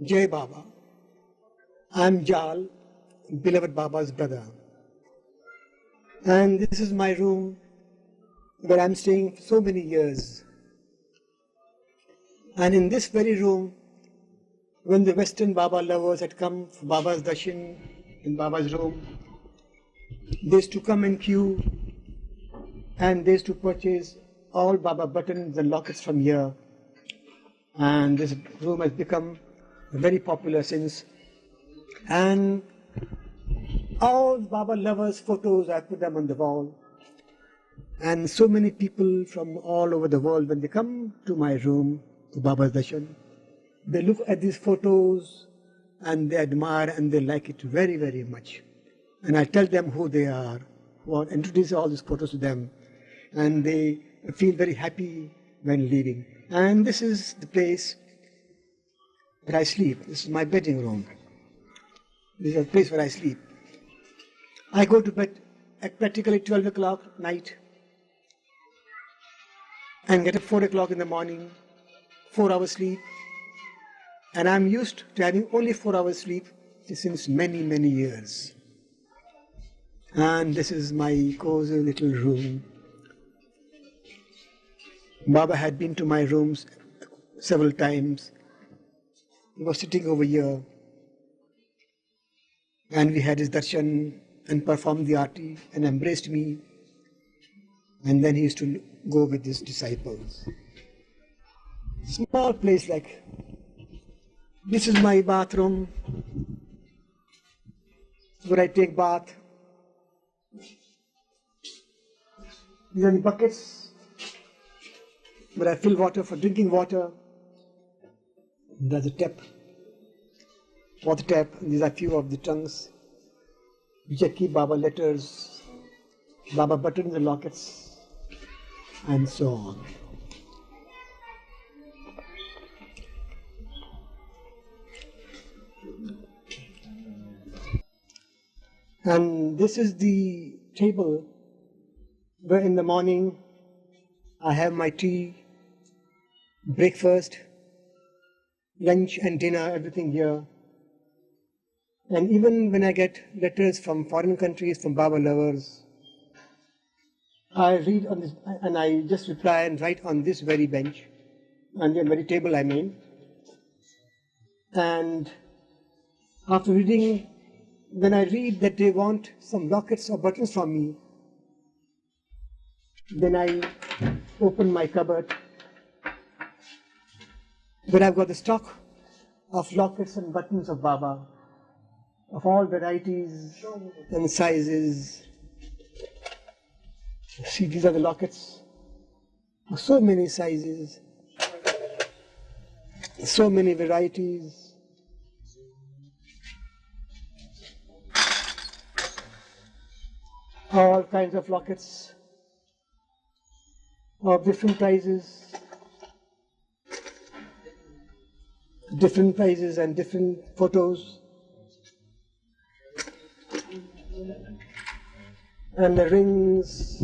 Jai Baba. I'm Jal, beloved Baba's brother. And this is my room where I'm staying for so many years. And in this very room, when the Western Baba lovers had come for Baba's darshan in Baba's room, they used to come in queue and they used to purchase all Baba buttons and lockets from here. And this room has become very popular since. And all Baba lovers' photos, I put them on the wall. And so many people from all over the world, when they come to my room, to Baba's darshan, they look at these photos and they admire and they like it very, very much. And I tell them who they are, introduce all these photos to them, and they feel very happy when leaving. And this is the place where I sleep. This is my bedding room. This is the place where I sleep. I go to bed at practically 12 o'clock at night and get up 4 o'clock in the morning, 4 hours sleep. And I'm used to having only 4 hours sleep since many, many years. And this is my cozy little room. Baba had been to my rooms several times. He was sitting over here. And we had his darshan and performed the aarti and embraced me. And then he used to go with his disciples. Small place like, this is my bathroom where I take bath. These are the buckets where I fill water for drinking water. There's a tap, water tap. These are few of the trunks which I keep Baba letters, Baba buttons and lockets, and so on. And this is the table where in the morning I have my tea, breakfast, lunch and dinner, everything here. And even when I get letters from foreign countries, from Baba lovers, I read on this and I just reply and write on this very bench, on the very table I mean. And after reading, when I read that they want some lockets or buttons from me, then I open my cupboard where I've got the stock of lockets and buttons of Baba, of all varieties and sizes. See, these are the lockets of so many sizes, so many varieties. All kinds of lockets of different prices and different photos. And the rings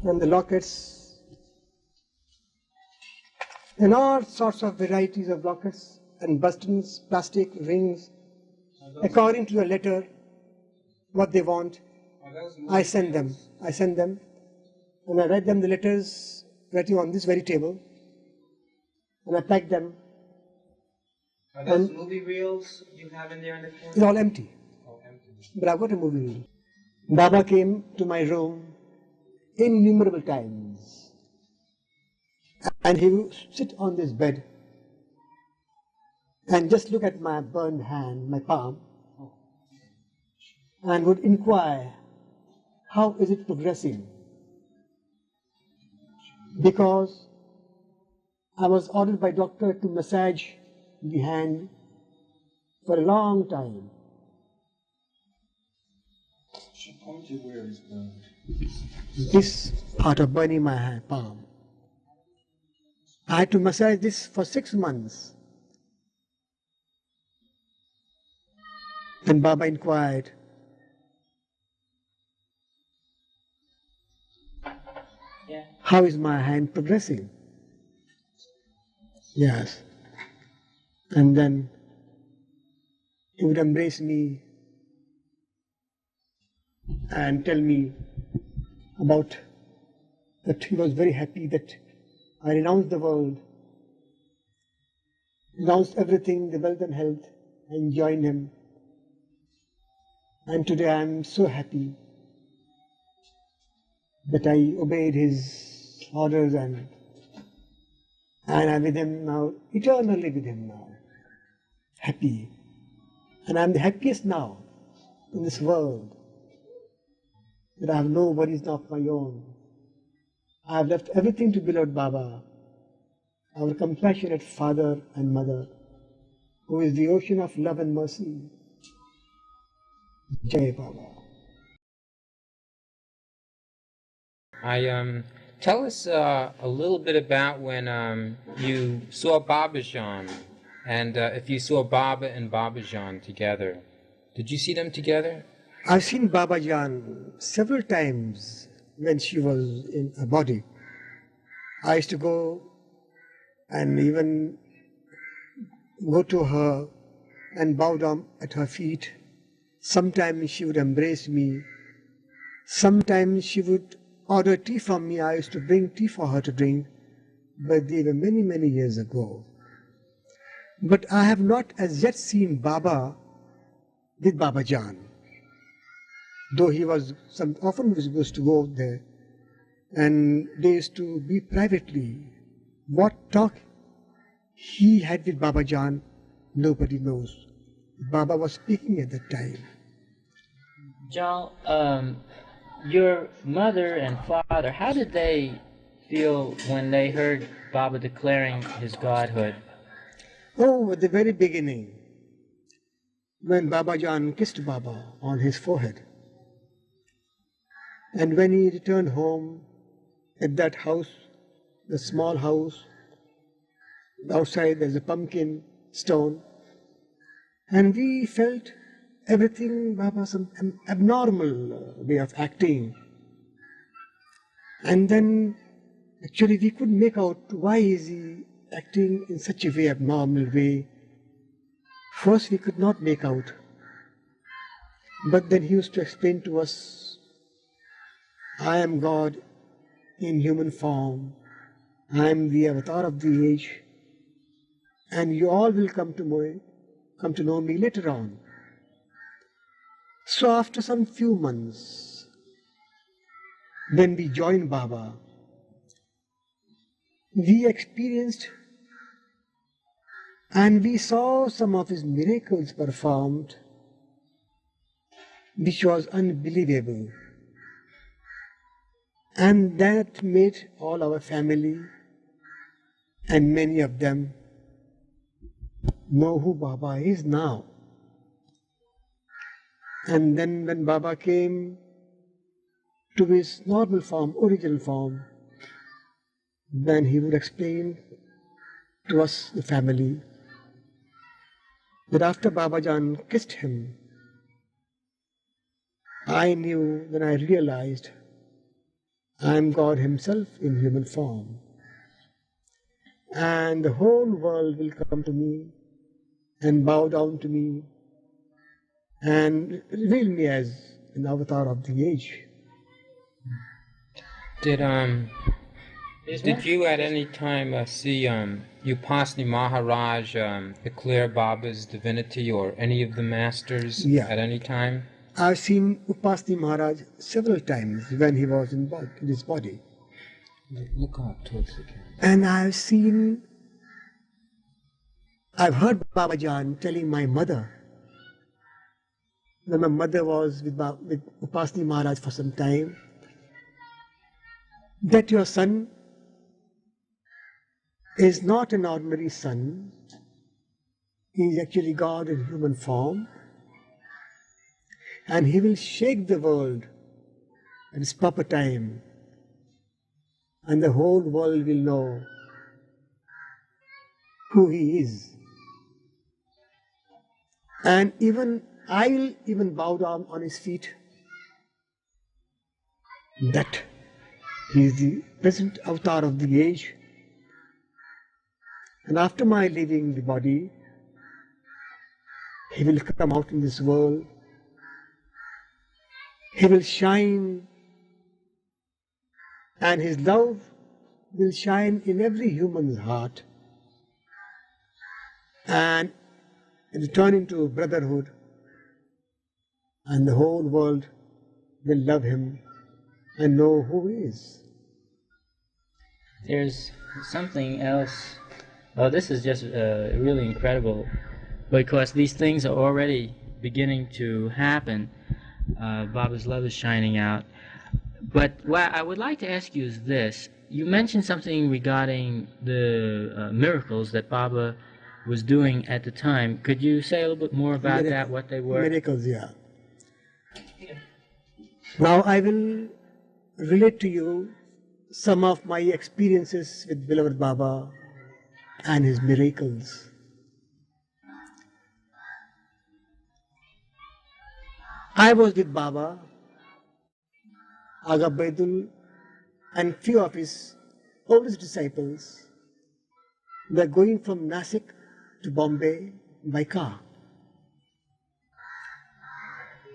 and the lockets and all sorts of varieties of lockets and buttons, plastic rings, according to the letter, what they want. I send them, and I write them the letters, writing on this very table, and I pack them. Are those movie reels you have in there in the corner? It's all empty. Oh, empty. But I've got a movie reel. Baba came to my room innumerable times, and he would sit on this bed and just look at my burned hand, my palm, and would inquire, how is it progressing? Because I was ordered by doctor to massage the hand for a long time. She pointed where it's burned. This part of burning my hand, palm. I had to massage this for 6 months. Then Baba inquired, how is my hand progressing? Yes. And then he would embrace me and tell me about that he was very happy that I renounced the world, renounced everything, the wealth and health, and joined him. And today I am so happy that I obeyed his orders and I'm with him now, eternally with him now. Happy. And I'm the happiest now in this world, that I have no worries of my own. I have left everything to beloved Baba, our compassionate father and mother, who is the ocean of love and mercy. Jai Baba. Tell us a little bit about when you saw Babajan, and if you saw Baba and Babajan together. Did you see them together? I've seen Babajan several times when she was in her body. I used to go and even go to her and bow down at her feet. Sometimes she would embrace me. Sometimes she would order tea from me. I used to bring tea for her to drink, but they were many, many years ago. But I have not as yet seen Baba with Babajan, though he was often used to go there, and they used to be privately. What talk he had with Babajan, nobody knows. Baba was speaking at that time. Jal, your mother and father, how did they feel when they heard Baba declaring his godhood? Oh, at the very beginning, when Babajan kissed Baba on his forehead, and when he returned home at that house, the small house, outside there's a pumpkin stone, and we felt everything, Baba, some abnormal way of acting. And then actually we couldn't make out why is he acting in such a way, abnormal way. First we could not make out. But then he used to explain to us, I am God in human form. I am the avatar of the age. And you all will come to know me later on. So after some few months, when we joined Baba, we experienced and we saw some of his miracles performed, which was unbelievable. And that made all our family and many of them know who Baba is now. And then when Baba came to his normal form, original form, then he would explain to us, the family, that after Babajan kissed him, I knew, then I realized, I am God himself in human form. And the whole world will come to me and bow down to me and reveal me as an avatar of the age. Did you at any time see Upasni Maharaj declare Baba's divinity, or any of the masters at any time? I've seen Upasni Maharaj several times when he was in his body. Look up towards the camera. And I've heard Babajan telling my mother, when my mother was with Upasni Maharaj for some time, that your son is not an ordinary son. He is actually God in human form, and he will shake the world at its proper time, and the whole world will know who he is. And even I will even bow down on his feet, that he is the present avatar of the age, And after my leaving the body, he will come out in this world. He will shine, and his love will shine in every human's heart and return into brotherhood, and the whole world will love him and know who he is. There's something else. Oh, this is just really incredible, because these things are already beginning to happen. Baba's love is shining out. But what I would like to ask you is this. You mentioned something regarding the miracles that Baba was doing at the time. Could you say a little bit more about that, what they were? Miracles, yeah. Now I will relate to you some of my experiences with beloved Baba and his miracles. I was with Baba, Aga Baidul, and few of his oldest disciples. They are going from Nasik to Bombay by car.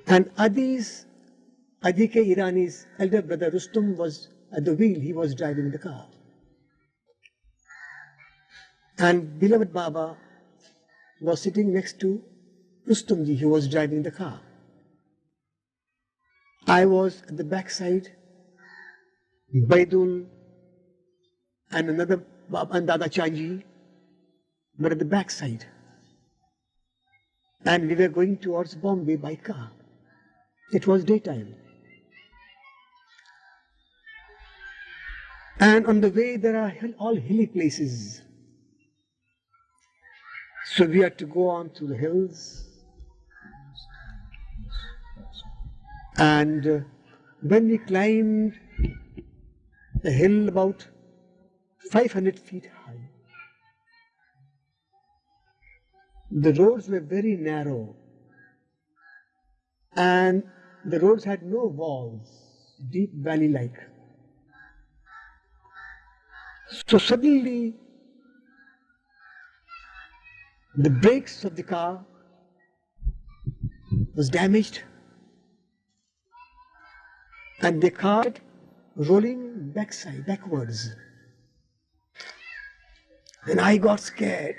And Adi K. Irani's elder brother Rustum was at the wheel, he was driving the car. And beloved Baba was sitting next to Rustumji, he was driving the car. I was at the back side, Baidul and another Baba and Dada Chanji were at the back side. And we were going towards Bombay by car. It was daytime. And on the way there are all hilly places. So we had to go on through the hills. And when we climbed the hill about 500 feet high, the roads were very narrow and the roads had no walls, deep valley-like. So suddenly the brakes of the car was damaged and the car rolling backwards. And I got scared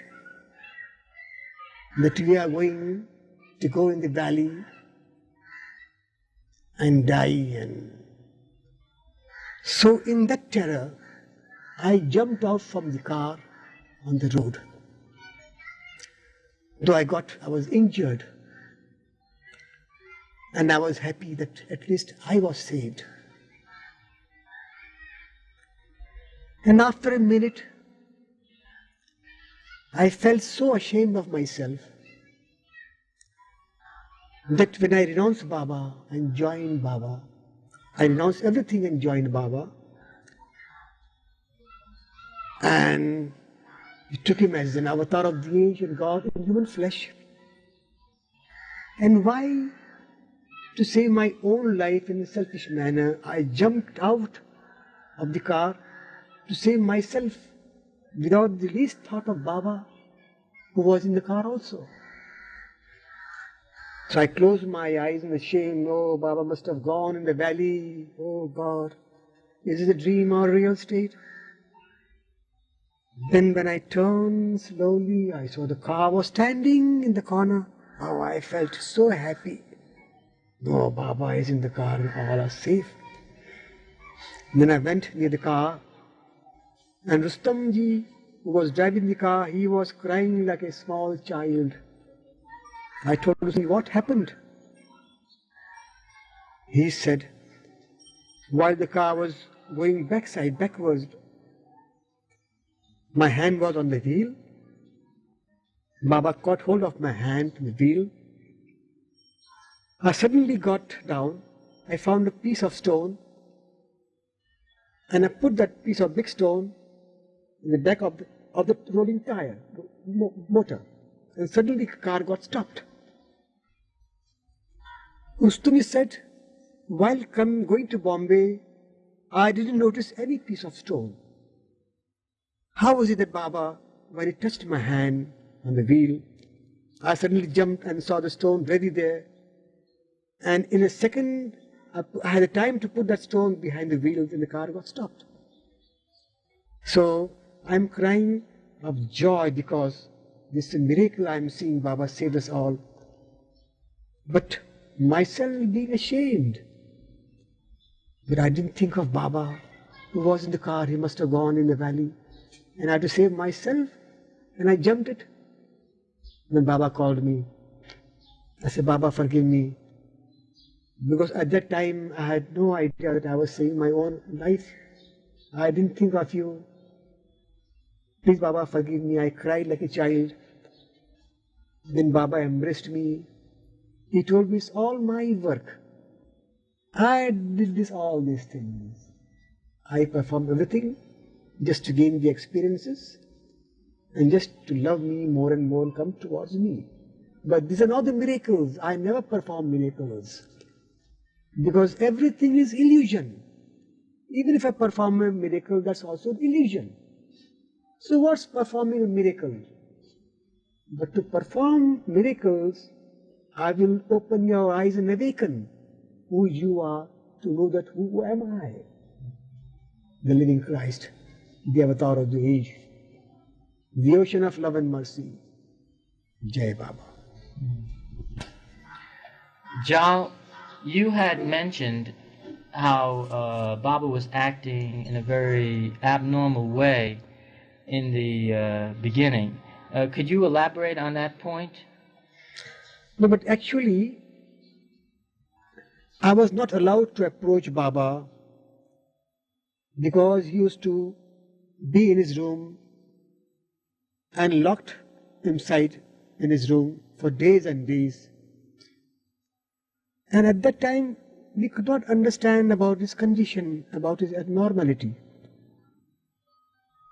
that we are going to go in the valley and die. And so in that terror, I jumped out from the car on the road. Though I was injured, and I was happy that at least I was saved. And after a minute, I felt so ashamed of myself that when I renounced Baba and joined Baba, I renounced everything and joined Baba, and we took him as an avatar of the ancient God in human flesh. And why? To save my own life in a selfish manner, I jumped out of the car to save myself without the least thought of Baba, who was in the car also. So I closed my eyes in the shame. Oh, Baba must have gone in the valley. Oh God, is it a dream or a real state? Then when I turned slowly, I saw the car was standing in the corner. Oh, I felt so happy. Oh, Baba is in the car and all are safe. Then I went near the car, and Rustamji, who was driving the car, he was crying like a small child. I told him, what happened? He said, while the car was going backwards, my hand was on the wheel. Baba caught hold of my hand on the wheel. I suddenly got down. I found a piece of stone, and I put that piece of big stone in the back of the rolling tire, motor. And suddenly the car got stopped. Ustumi said, while going to Bombay, I didn't notice any piece of stone. How was it that Baba when it touched my hand on the wheel, I suddenly jumped and saw the stone ready there. And in a second, I had the time to put that stone behind the wheels and the car got stopped. So I'm crying of joy because this is a miracle I'm seeing. Baba saved us all. But myself being ashamed that I didn't think of Baba who was in the car. He must have gone in the valley. And I had to save myself. And I jumped it. Then Baba called me. I said, Baba, forgive me. Because at that time I had no idea that I was saving my own life. I didn't think of you. Please, Baba, forgive me. I cried like a child. Then Baba embraced me. He told me it's all my work. I did all these things. I performed everything just to gain the experiences and just to love me more and more and come towards me. But these are not the miracles. I never perform miracles. Because everything is illusion. Even if I perform a miracle, that's also an illusion. So what's performing a miracle? But to perform miracles, I will open your eyes and awaken who you are to know that who am I? The living Christ, the avatar of the age, the ocean of love and mercy. Jai Baba. Jal, you had mentioned how Baba was acting in a very abnormal way in the beginning. Could you elaborate on that point? No, but actually, I was not allowed to approach Baba because he used to be in his room and locked inside in his room for days and days. And at that time, we could not understand about his condition, about his abnormality.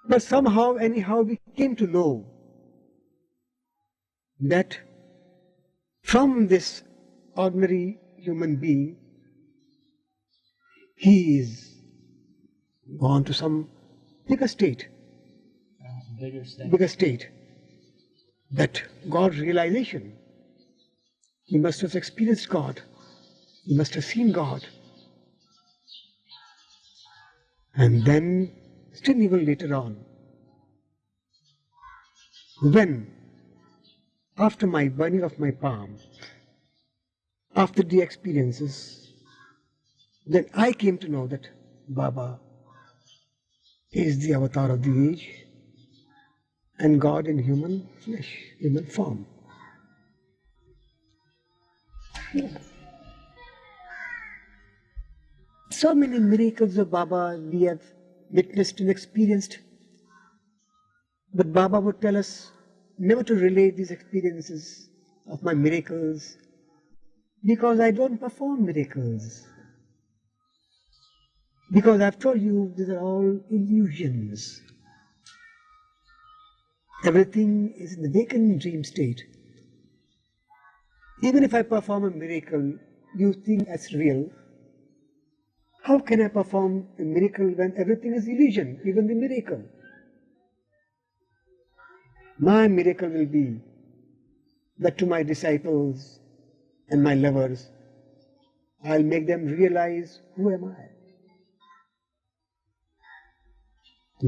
But somehow, anyhow, we came to know that from this ordinary human being, he is gone to some bigger state. Bigger state. That God realization. He must have experienced God. He must have seen God. And then, still even later on, when, after my burning of my palm, after the experiences, then I came to know that Baba is the avatar of the age and God in human flesh, human form. So many miracles of Baba we have witnessed and experienced. But Baba would tell us never to relate these experiences of my miracles because I don't perform miracles. Because I've told you these are all illusions. Everything is in the vacant dream state. Even if I perform a miracle, you think that's real. How can I perform a miracle when everything is illusion, even the miracle? My miracle will be that to my disciples and my lovers, I'll make them realize who am I?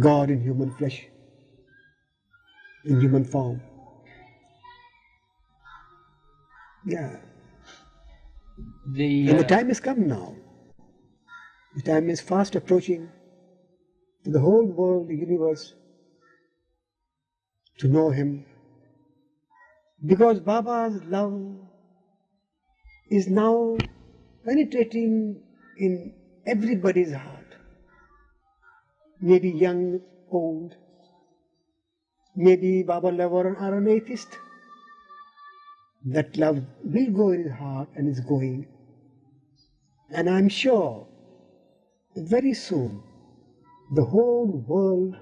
God in human flesh, in human form. Yeah. And the time has come now. The time is fast approaching for the whole world, the universe, to know Him. Because Baba's love is now penetrating in everybody's heart. Maybe young, old, maybe Baba lover or an atheist. That love will go in his heart and is going. And I'm sure very soon the whole world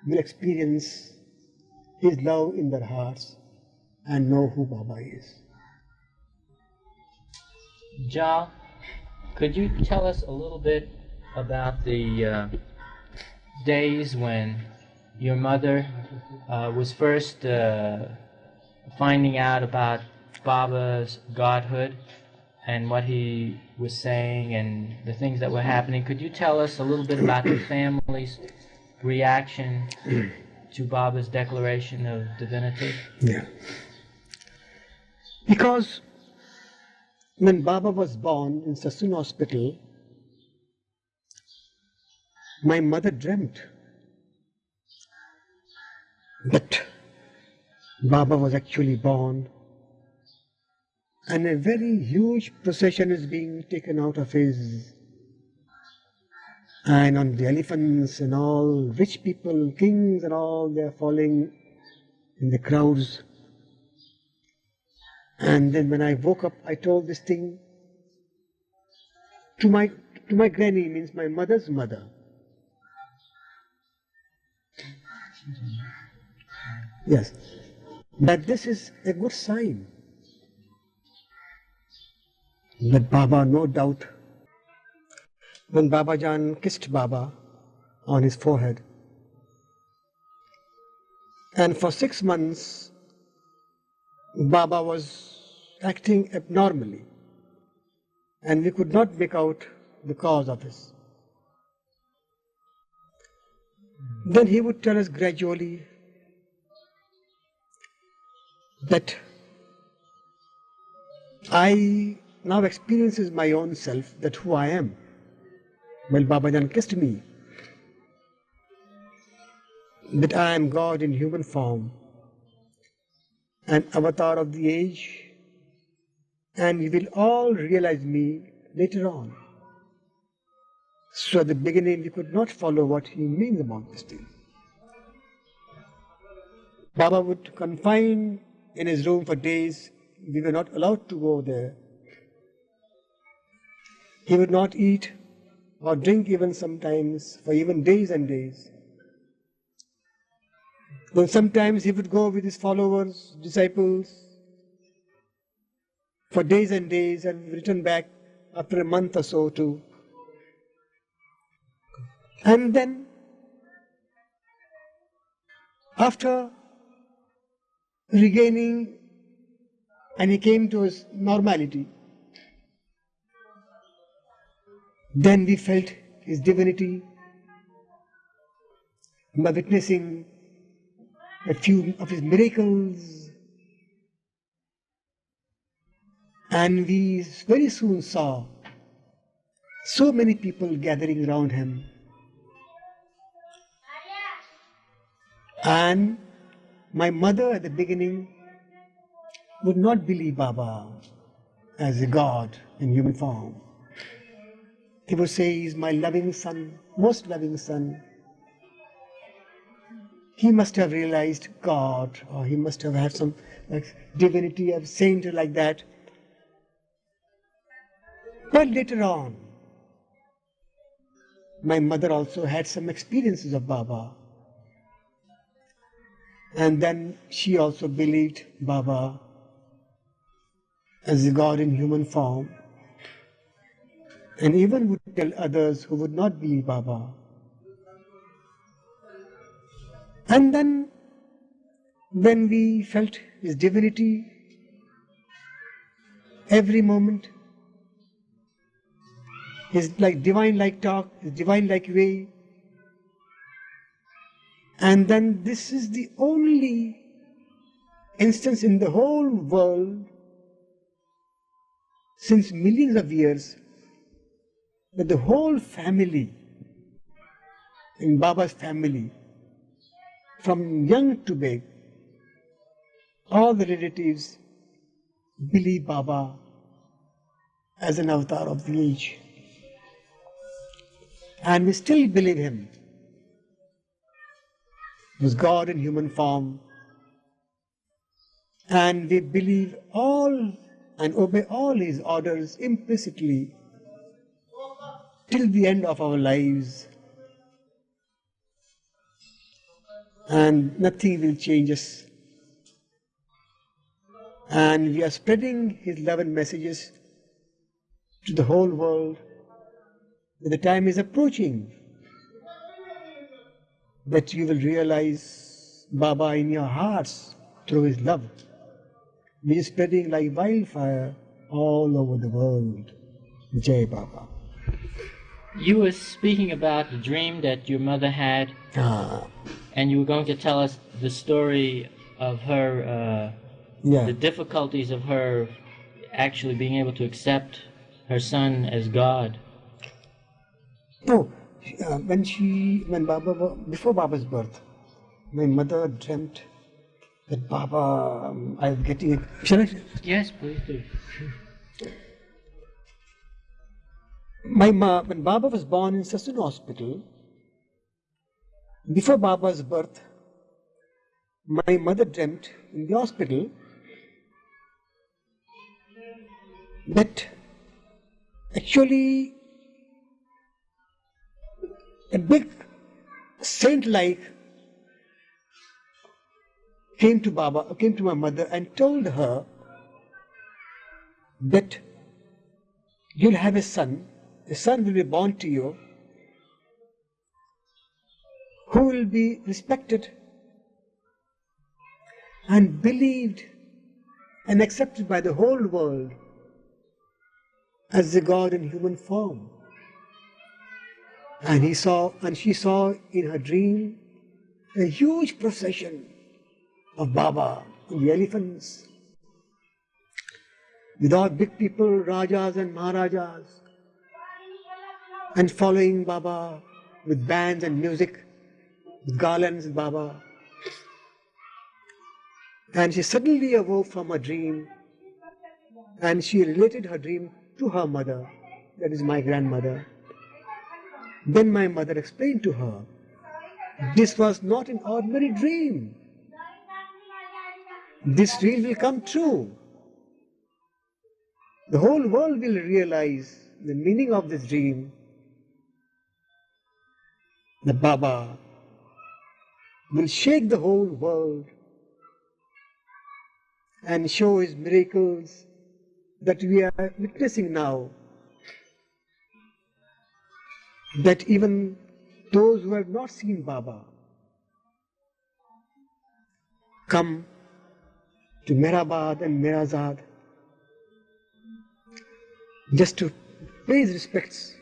will experience His love in their hearts and know who Baba is. Jal, could you tell us a little bit about the days when your mother was first finding out about Baba's godhood and what he was saying and the things that were happening. Could you tell us a little bit about the family's reaction to Baba's declaration of divinity? Yeah. Because when Baba was born in Sassoon Hospital, my mother dreamt that Baba was actually born and a very huge procession is being taken out of his, and on the elephants and all, rich people, kings and all, they are falling in the crowds. And then when I woke up, I told this thing to my granny, means my mother's mother. Yes, that this is a good sign. That Baba, no doubt, when Baba Jan kissed Baba on his forehead, and for 6 months Baba was acting abnormally, and we could not make out the cause of this. Then he would tell us gradually that I now experiences my own self, that who I am. Well, Baba Jan kissed me, that I am God in human form, an avatar of the age, and you will all realize me later on. So at the beginning we could not follow what he means about this thing. Baba would confine in his room for days. We were not allowed to go there. He would not eat or drink even sometimes for even days and days. Then sometimes he would go with his followers, disciples, for days and days and return back after a month or so too. And then, after regaining, and he came to his normality, then we felt his divinity by witnessing a few of his miracles, and we very soon saw so many people gathering around him. And my mother at the beginning would not believe Baba as a God in human form. He would say, he is my loving son, most loving son. He must have realized God, or he must have had some divinity, a saint like that. But later on, my mother also had some experiences of Baba. And then she also believed Baba as a God in human form, and even would tell others who would not believe Baba. And then when we felt his divinity every moment, his divine-like talk, his divine-like way, and then this is the only instance in the whole world since millions of years that the whole family, in Baba's family, from young to big, all the relatives believe Baba as an avatar of the age. And we still believe him. He was God in human form. And we believe all and obey all his orders implicitly till the end of our lives. And nothing will change us. And we are spreading his love and messages to the whole world. The time is approaching that you will realize Baba in your hearts through his love, which is spreading like wildfire all over the world. Jai Baba. You were speaking about the dream that your mother had, and you were going to tell us the story of her, the difficulties of her actually being able to accept her son as God. No, before Baba's birth, my mother dreamt that Baba, I was getting it. Shall I? Yes, please do. When Baba was born in Sassoon Hospital, before Baba's birth, my mother dreamt in the hospital that actually a big saint-like came to my mother and told her that you'll have a son will be born to you who will be respected and believed and accepted by the whole world as the God in human form. And she saw in her dream a huge procession of Baba on the elephants, with all big people, Rajas and Maharajas, and following Baba with bands and music, with garlands, Baba. And she suddenly awoke from her dream, and she related her dream to her mother, that is my grandmother. Then my mother explained to her, this was not an ordinary dream. This dream will come true. The whole world will realize the meaning of this dream. The Baba will shake the whole world and show his miracles that we are witnessing now. That even those who have not seen Baba come to Meherabad and Meherazad just to pay his respects,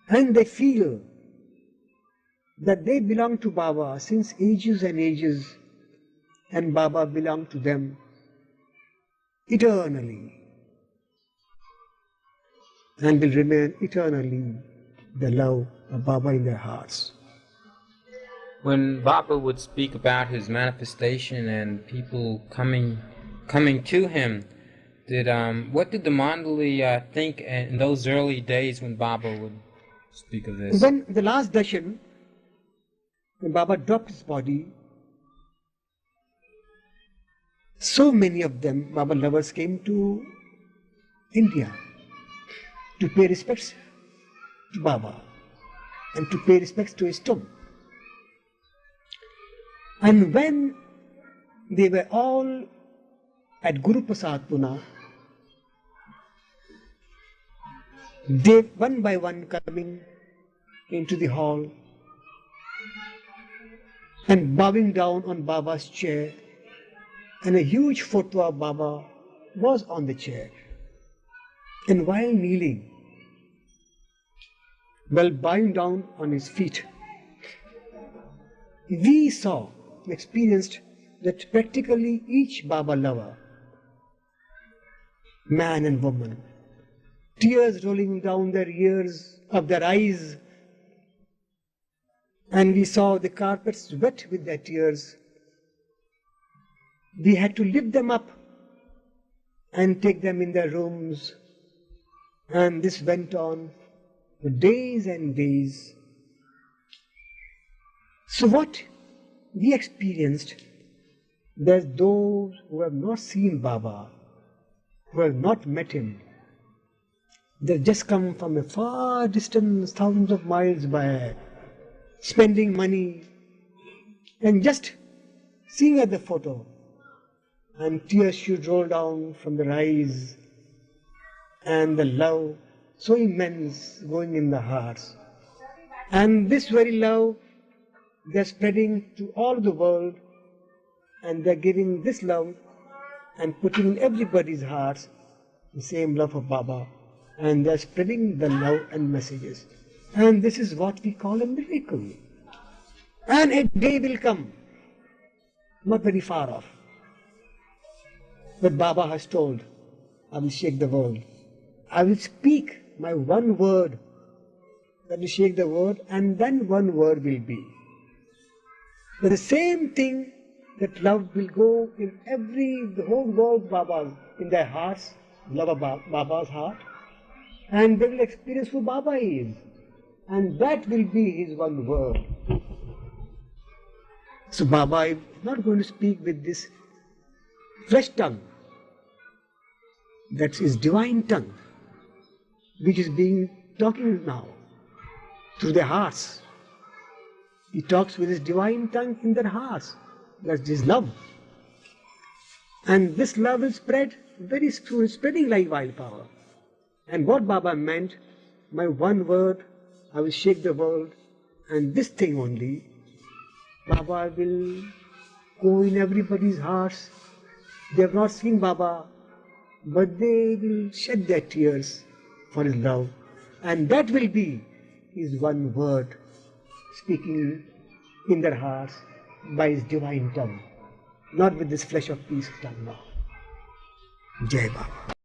and they feel that they belong to Baba since ages and ages, and Baba belonged to them eternally and will remain eternally the love of Baba in their hearts. When Baba would speak about his manifestation and people coming to him, what did the Mandali think in those early days when Baba would speak of this? When the last darshan, when Baba dropped his body, so many of them, Baba lovers, came to India to pay respects to Baba and to pay respects to his tomb. And when they were all at Guru Prasad Pune, they one by one coming into the hall and bowing down on Baba's chair, and a huge photo of Baba was on the chair. And while kneeling, while bowing down on his feet, we saw and experienced that practically each Baba lover, man and woman, tears rolling down their ears of their eyes, and we saw the carpets wet with their tears. We had to lift them up and take them in their rooms, and this went on for days and days. So what we experienced, there's those who have not seen Baba, who have not met him. They've just come from a far distance, thousands of miles by, spending money, and just seeing at the photo, and tears should roll down from their eyes, and the love so immense going in the hearts. And this very love they're spreading to all the world, and they're giving this love and putting in everybody's hearts the same love of Baba, and they're spreading the love and messages. And this is what we call a miracle. And a day will come, not very far off, but Baba has told, I will shake the world. I will speak my one word that will shake the world, and then one word will be. But the same thing, that love will go in the whole world, Baba's, in their hearts, love of Baba's heart, and they will experience who Baba is, and that will be his one word. So Baba is not going to speak with this flesh tongue. That's his divine tongue, which is being talking now through their hearts. He talks with his divine tongue in their hearts. That's his love. And this love will spread very soon, spreading like wildfire. And what Baba meant, my one word, I will shake the world, and this thing only, Baba will go in everybody's hearts. They have not seen Baba, but they will shed their tears for his love. And that will be his one word, speaking in their hearts by his divine tongue, not with this flesh of peace tongue now. Jai Baba.